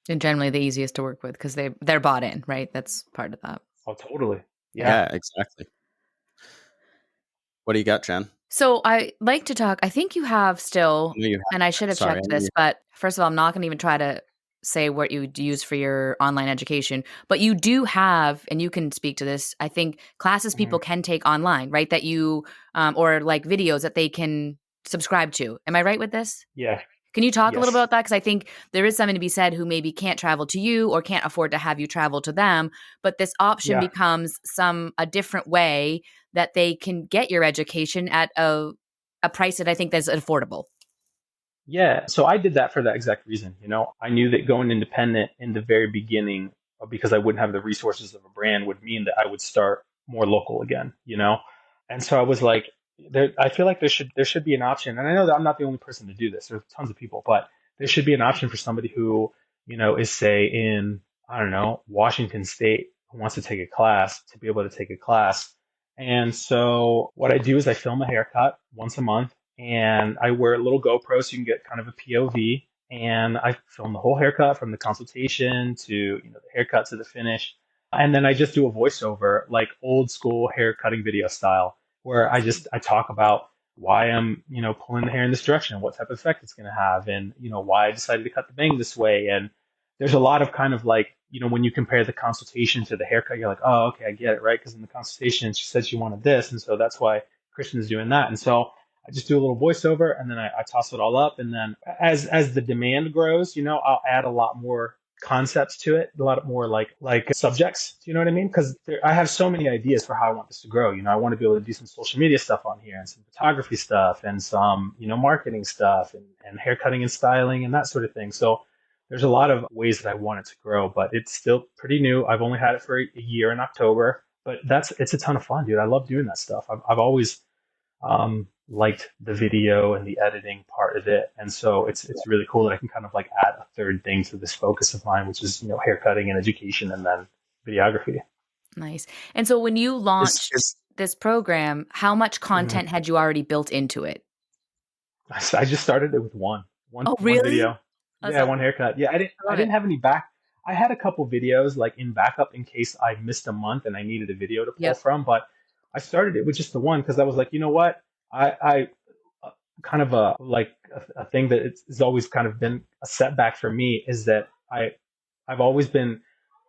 And generally the easiest to work with because they're bought in, right? That's part of that. Oh, totally. Yeah, exactly. What do you got, Jen? So I like to talk. I think you have still, and I should have checked this, but first of all, I'm not going to even try to say what you use for your online education, but you do have, and you can speak to this, I think classes people can take online, right? That you, or like videos that they can subscribe to. Am I right with this? Yeah. Can you talk a little about that? Because I think there is something to be said who maybe can't travel to you or can't afford to have you travel to them, but this option becomes a different way that they can get your education at a price that I think that's affordable. Yeah. So I did that for that exact reason. I knew that going independent in the very beginning, because I wouldn't have the resources of a brand, would mean that I would start more local again, And so I was like, I feel like there should be an option. And I know that I'm not the only person to do this. There's tons of people, but there should be an option for somebody who, is say in, I don't know, Washington State, who wants to take a class to be able to take a class. And so what I do is I film a haircut once a month and I wear a little GoPro so you can get kind of a POV. And I film the whole haircut from the consultation to, the haircut to the finish. And then I just do a voiceover, like old school hair cutting video style, where I talk about why I'm, pulling the hair in this direction, what type of effect it's going to have, and, why I decided to cut the bang this way. And there's a lot of kind of like, when you compare the consultation to the haircut, you're like, oh, okay, I get it, right? Because in the consultation, she said she wanted this. And so that's why Christian's doing that. And so I just do a little voiceover and then I toss it all up. And then as the demand grows, I'll add a lot more concepts to it, a lot more like subjects. Do you know what I mean? Because I have so many ideas for how I want this to grow. I want to be able to do some social media stuff on here and some photography stuff and some, marketing stuff and haircutting and styling and that sort of thing. So there's a lot of ways that I want it to grow, but it's still pretty new. I've only had it for a year in October, but it's a ton of fun, dude. I love doing that stuff. I've always liked the video and the editing part of it. And so it's really cool that I can kind of like add a third thing to this focus of mine, which is, haircutting and education and then, videography. Nice. And so when you launched Is this program, how much Mhm. content had you already built into it? I just started it with Oh, one really? video. That's Yeah, one haircut. Yeah, I I love didn't it. have any back. I had a couple videos like in backup in case I missed a month and I needed a video to pull Yep. from, but I started it with just the one because I was like, you know what? I kind of a thing that it's always kind of been a setback for me is that I've always been,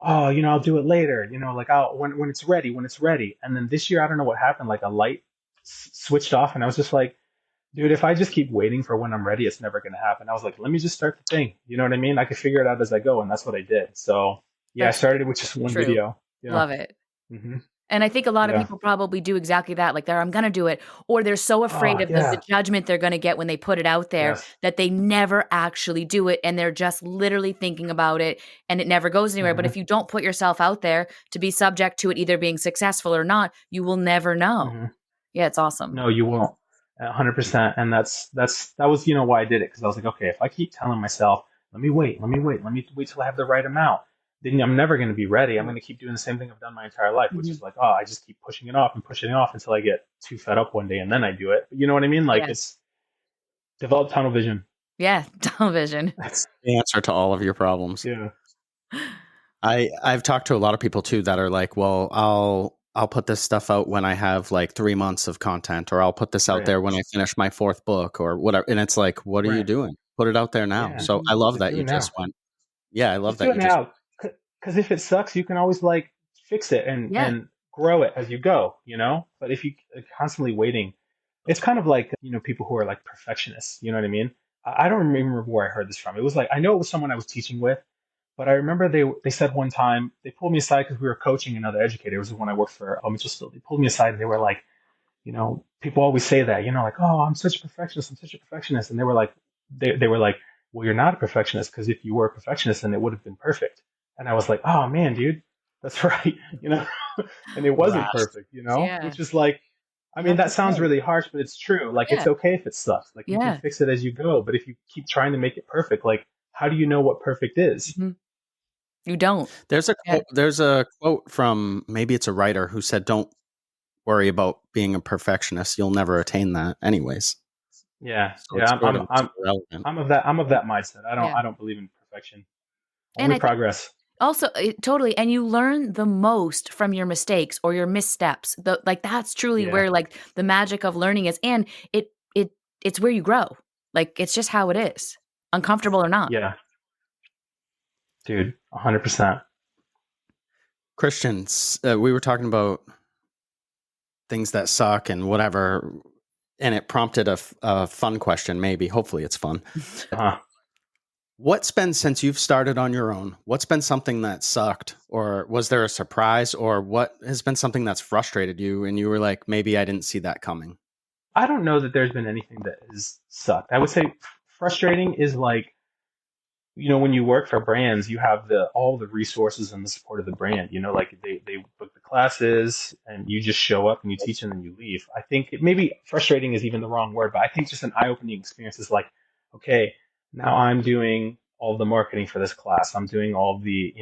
oh, I'll do it later, like I'll when it's ready, when it's ready. And then this year, I don't know what happened, like a light switched off, and I was just like, dude, if I just keep waiting for when I'm ready, it's never gonna happen. I was like, let me just start the thing. You know what I mean? I could figure it out as I go, and that's what I did. So yeah, I That's started with just one true. video. Yeah. Love it. hmm And I think a lot of Yeah. people probably do exactly that. Like I'm going to do it. Or they're so Oh afraid of the yeah. judgment they're going to get when they put it out there Yes. that they never actually do it. And they're just literally thinking about it and it never goes anywhere. But hmm if you don't put yourself out there to be subject to it either being successful or not, you will never know. hmm Yeah, it's awesome. No, you won't. 100%. And that was, why I did it. Because I was like, okay, if I keep telling myself, let me wait till I have the right amount, then I'm never going to be ready. I'm going to keep doing the same thing I've done my entire life, which Mhm. is like, oh, I just keep pushing it off and pushing it off until I get too fed up one day and then I do it. But you know what I mean? Like Yeah. it's develop tunnel vision. Yeah. Television. That's the answer to all of your problems. Yeah. I've talked to a lot of people too that are like, well, I'll put this stuff out when I have like 3 months of content, or I'll put this out Right. there when I finish my fourth book or whatever. And it's like, what are you Right. doing? Put it out there now. Yeah. So Mhm. I love Just that do you it now. just went. Yeah, I love Just do that it you just now. Because if it sucks, you can always like fix it Yeah. and grow it as you go. But if you are constantly waiting, it's kind of like, people who are like perfectionists, you know what I mean? I don't remember where I heard this from. It was like, I know it was someone I was teaching with, but I remember they said one time, they pulled me aside because we were coaching another educator. It was when I worked for Mitchell Still. They pulled me aside and they were like, people always say that, like, oh, I'm such a perfectionist, I'm such a perfectionist. And they were like, well, you're not a perfectionist because if you were a perfectionist, then it would have been perfect. And I was like, oh man, dude, that's right, and it wasn't blast. perfect, Yeah. which is like, I You mean, have that to sounds grow. really harsh, but it's true. Like, it's Yeah. okay if it sucks. Like, you can Yeah. fix it as you go. But if you keep trying to make it perfect, like, how do you know what perfect is? Mhm. You don't. Yeah. There's a quote from, maybe it's a writer, who said, "Don't worry about being a perfectionist. You'll never attain that anyways." Yeah, So yeah. it's sort of irrelevant. I'm of that mindset. Yeah. I don't believe in perfection. And Only I think progress. also, totally, and you learn the most from your mistakes or your missteps. Like that's truly Yeah, where like the magic of learning is, and it's where you grow. Like it's just how it is, uncomfortable or not. yeah, dude, 100%. Christians, we were talking about things that suck and whatever, and it prompted a fun question. Maybe, hopefully, it's fun. Uh-huh. What's been, since you've started on your own, what's been something that sucked, or was there a surprise, or what has been something that's frustrated you and you were like, maybe I didn't see that coming? I don't know that there's been anything that has sucked. I would say frustrating is like, when you work for brands, you have all the resources and the support of the brand. Like they book the classes and you just show up and you teach and then you leave. I think maybe frustrating is even the wrong word, but I think just an eye-opening experience is like, okay, now I'm doing all the marketing for this class. I'm doing all the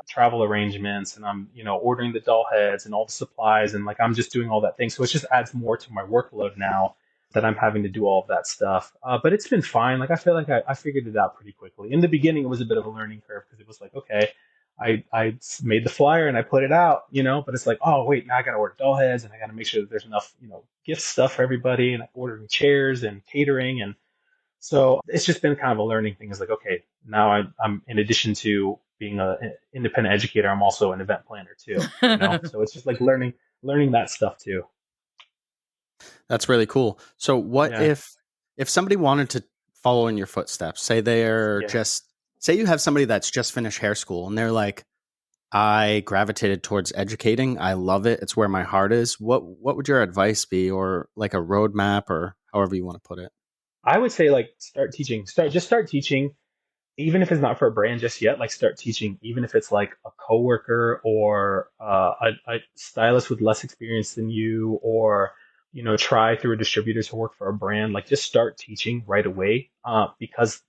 travel arrangements, and I'm, ordering the doll heads and all the supplies, and like I'm just doing all that thing. So it just adds more to my workload now that I'm having to do all of that stuff. But it's been fine. Like I feel like I figured it out pretty quickly. In the beginning, it was a bit of a learning curve because it was like, okay, I made the flyer and I put it out, but it's like, oh wait, now I got to order doll heads and I got to make sure that there's enough, gift stuff for everybody, and ordering chairs and catering, and so it's just been kind of a learning thing. It's like, okay, now I'm in addition to being an independent educator, I'm also an event planner too. So it's just like learning that stuff too. That's really cool. So what Yeah, if somebody wanted to follow in your footsteps, yeah. say you have somebody that's just finished hair school and they're like, I gravitated towards educating. I love it. It's where my heart is. What would your advice be, or like a roadmap, or however you want to put it? I would say like start teaching. Start teaching, even if it's not for a brand just yet. Like start teaching, even if it's like a coworker or a stylist with less experience than you, or try through a distributor to work for a brand. Like just start teaching right away, because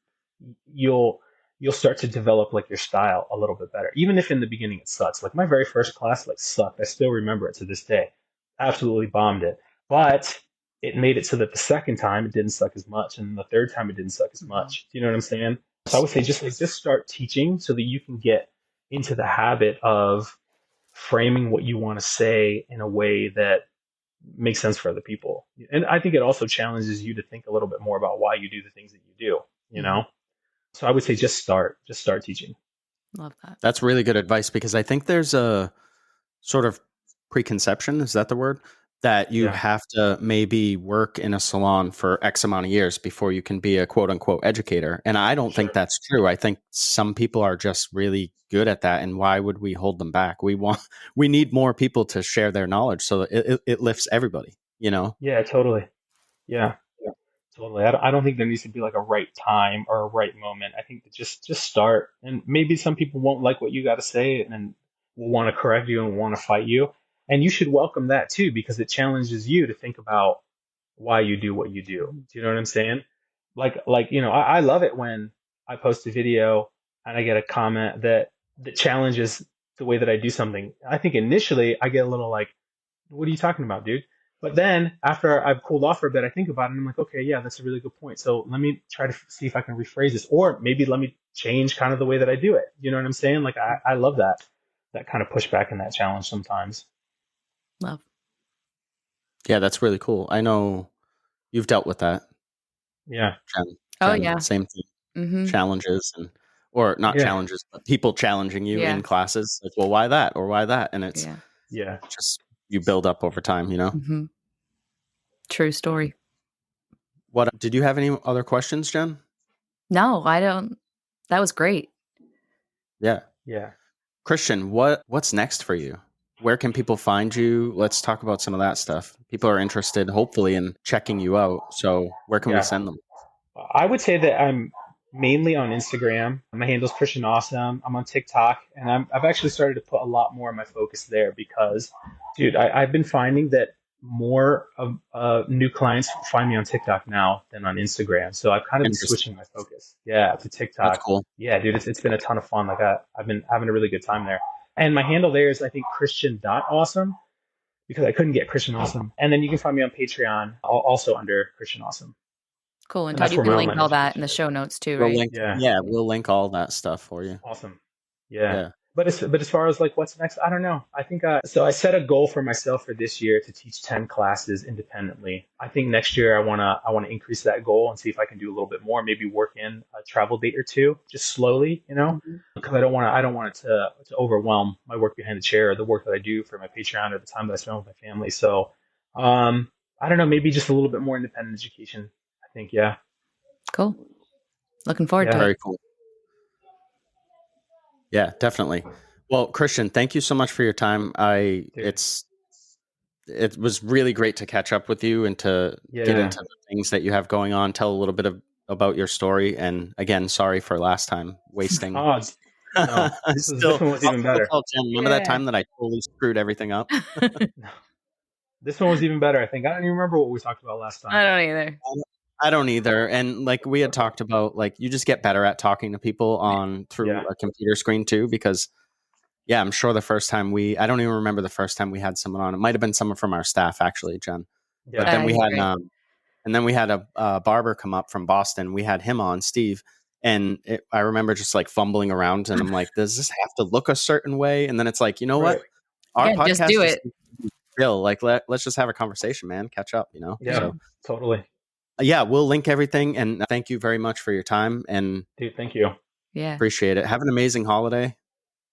you'll you'll start to develop like your style a little bit better. Even if in the beginning it sucks. Like my very first class like sucked. I still remember it to this day. Absolutely bombed it. But it made it so that the second time it didn't suck as much, and the third time it didn't suck as much. Do you know what I'm saying? So I would say just start teaching so that you can get into the habit of framing what you want to say in a way that makes sense for other people. And I think it also challenges you to think a little bit more about why you do the things that you do, you know? So I would say just start teaching. Love that. That's really good advice, because I think there's a sort of preconception, is that the word? That you have to maybe work in a salon for X amount of years before you can be a quote unquote educator. And I don't think that's true. I think some people are just really good at that. And why would we hold them back? We need more people to share their knowledge so that it lifts everybody, you know? Yeah, totally. Yeah. Totally. I don't think there needs to be like a right time or a right moment. I think that just start, and maybe some people won't like what you got to say and will want to correct you and want to fight you. And you should welcome that too, because it challenges you to think about why you do what you do. Do you know what I'm saying? Like, you know, I love it when I post a video and I get a comment that challenges the way that I do something. I think initially I get a little like, what are you talking about, dude? But then after I've cooled off for a bit, I think about it and I'm like, okay, yeah, that's a really good point. So let me try to see if I can rephrase this, or maybe let me change kind of the way that I do it. You know what I'm saying? Like I love that kind of pushback and that challenge sometimes. Love. Yeah, that's really cool. I know you've dealt with that. Yeah. Jen, yeah. Same thing. Challenges or not challenges, but people challenging you in classes. Like, well, why that or why that? And it's just you build up over time, you know? True story. What did you have any other questions, Jen? No, I don't. That was great. Yeah. Christian, what's next for you? Where can people find you? Let's talk about some of that stuff. People are interested, hopefully, in checking you out. So where can we send them? I would say that I'm mainly on Instagram. My handle's Christian Awesome. I'm on TikTok, and I've actually started to put a lot more of my focus there because, dude, I've been finding that more of new clients find me on TikTok now than on Instagram. So I've kind of been switching my focus, to TikTok. That's cool. Yeah, dude, it's been a ton of fun. Like I've been having a really good time there. And my handle there is, I think, Christian.awesome, because I couldn't get Christian Awesome. And then you can find me on Patreon, also under Christian Awesome. Cool. And Todd, you can link all that in the show notes too, right? We'll link all that stuff for you. Awesome. Yeah. But as far as like what's next, I don't know. I think so I set a goal for myself for this year to teach 10 classes independently. I think next year I want to increase that goal and see if I can do a little bit more, maybe work in a travel date or two, just slowly, you know, because I don't want it to overwhelm my work behind the chair or the work that I do for my Patreon or the time that I spend with my family. So I don't know, maybe just a little bit more independent education, I think. Yeah. Cool. Looking forward to it. Very cool. Yeah, definitely. Well, Christian, thank you so much for your time. It was really great to catch up with you and to get into the things that you have going on. Tell a little bit about your story. And again, sorry for last time wasting. No, this one was even better. Remember that time that I totally screwed everything up? This one was even better, I think. I don't even remember what we talked about last time. I don't either. I don't either. And like we had talked about, like you just get better at talking to people through a computer screen too, because I'm sure the first time I don't even remember the first time we had someone on. It might've been someone from our staff actually, Jen. But then we had a barber come up from Boston. We had him on, Steve. And I remember just like fumbling around and I'm like, does this have to look a certain way? And then it's like, you know what? Our podcast just do it. Real. Like, let's just have a conversation, man. Catch up, you know? Yeah, so, totally. We'll link everything. And thank you very much for your time. And dude, thank you. Yeah. Appreciate it. Have an amazing holiday.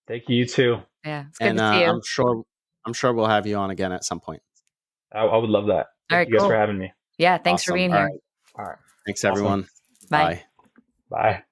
Thank you, you too. Yeah. It's good to see you. I'm sure we'll have you on again at some point. I would love that. Thank you guys for having me. Yeah. Thanks for being here. All right. Thanks, everyone. Bye. Bye.